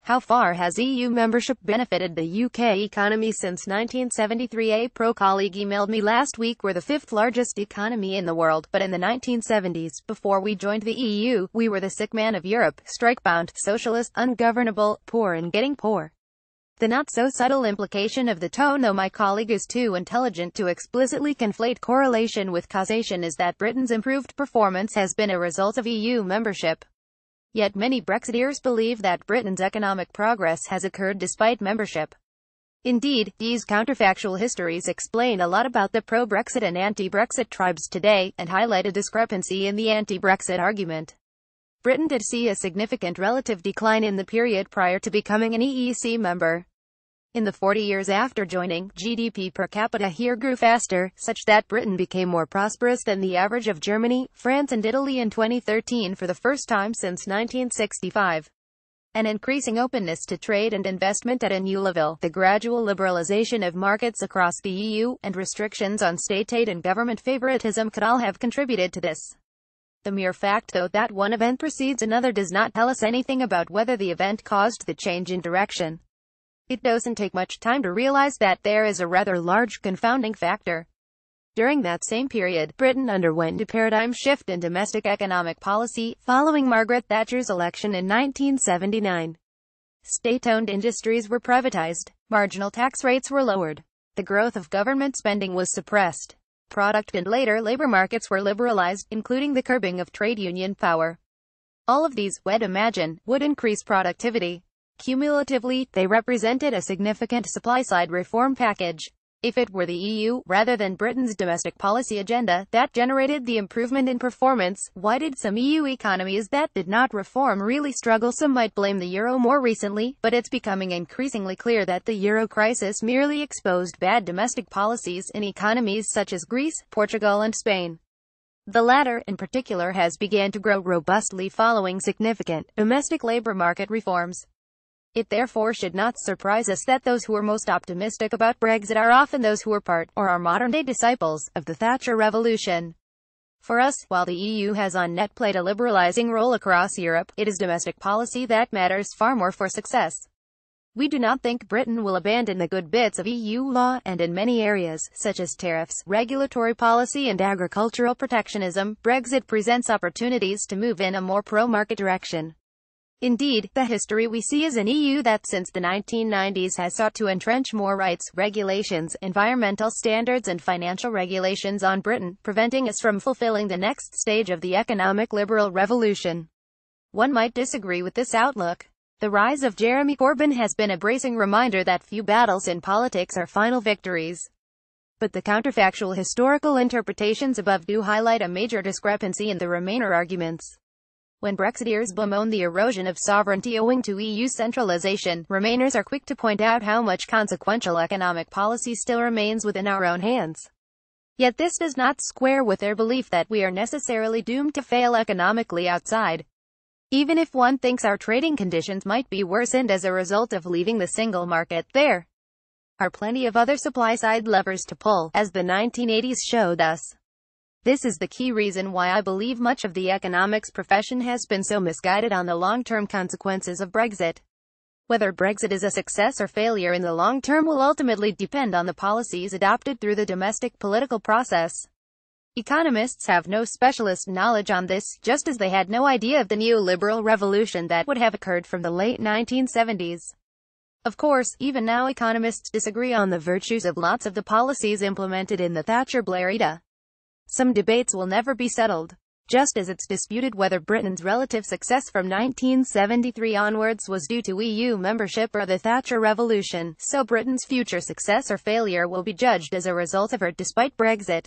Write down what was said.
How far has EU membership benefited the UK economy since 1973? A pro colleague emailed me last week. We're the fifth largest economy in the world, but in the 1970s, before we joined the EU, we were the sick man of Europe, strike-bound, socialist, ungovernable, poor and getting poor. The not-so-subtle implication of the tone, though my colleague is too intelligent to explicitly conflate correlation with causation, is that Britain's improved performance has been a result of EU membership. Yet many Brexiteers believe that Britain's economic progress has occurred despite membership. Indeed, these counterfactual histories explain a lot about the pro-Brexit and anti-Brexit tribes today, and highlight a discrepancy in the anti-Brexit argument. Britain did see a significant relative decline in the period prior to becoming an EEC member. In the 40 years after joining, GDP per capita here grew faster, such that Britain became more prosperous than the average of Germany, France and Italy in 2013 for the first time since 1965. An increasing openness to trade and investment at a new level, the gradual liberalization of markets across the EU, and restrictions on state aid and government favoritism could all have contributed to this. The mere fact, though, that one event precedes another does not tell us anything about whether the event caused the change in direction. It doesn't take much time to realize that there is a rather large confounding factor. During that same period, Britain underwent a paradigm shift in domestic economic policy, following Margaret Thatcher's election in 1979. State-owned industries were privatized, marginal tax rates were lowered, the growth of government spending was suppressed, product and later labor markets were liberalized, including the curbing of trade union power. All of these, we'd imagine, would increase productivity. Cumulatively, they represented a significant supply-side reform package. If it were the EU, rather than Britain's domestic policy agenda, that generated the improvement in performance, why did some EU economies that did not reform really struggle? Some might blame the euro more recently, but it's becoming increasingly clear that the euro crisis merely exposed bad domestic policies in economies such as Greece, Portugal and Spain. The latter, in particular, has begun to grow robustly following significant domestic labor market reforms. It therefore should not surprise us that those who are most optimistic about Brexit are often those who were part, or are modern-day disciples, of the Thatcher Revolution. For us, while the EU has on net played a liberalizing role across Europe, it is domestic policy that matters far more for success. We do not think Britain will abandon the good bits of EU law, and in many areas, such as tariffs, regulatory policy and agricultural protectionism, Brexit presents opportunities to move in a more pro-market direction. Indeed, the history we see is an EU that since the 1990s has sought to entrench more rights, regulations, environmental standards and financial regulations on Britain, preventing us from fulfilling the next stage of the economic liberal revolution. One might disagree with this outlook. The rise of Jeremy Corbyn has been a bracing reminder that few battles in politics are final victories. But the counterfactual historical interpretations above do highlight a major discrepancy in the Remainer arguments. When Brexiteers bemoan the erosion of sovereignty owing to EU centralization, Remainers are quick to point out how much consequential economic policy still remains within our own hands. Yet this does not square with their belief that we are necessarily doomed to fail economically outside. Even if one thinks our trading conditions might be worsened as a result of leaving the single market, there are plenty of other supply-side levers to pull, as the 1980s showed us. This is the key reason why I believe much of the economics profession has been so misguided on the long-term consequences of Brexit. Whether Brexit is a success or failure in the long term will ultimately depend on the policies adopted through the domestic political process. Economists have no specialist knowledge on this, just as they had no idea of the neoliberal revolution that would have occurred from the late 1970s. Of course, even now economists disagree on the virtues of lots of the policies implemented in the Thatcher-Blair era. Some debates will never be settled. Just as it's disputed whether Britain's relative success from 1973 onwards was due to EU membership or the Thatcher Revolution, so Britain's future success or failure will be judged as a result of it despite Brexit.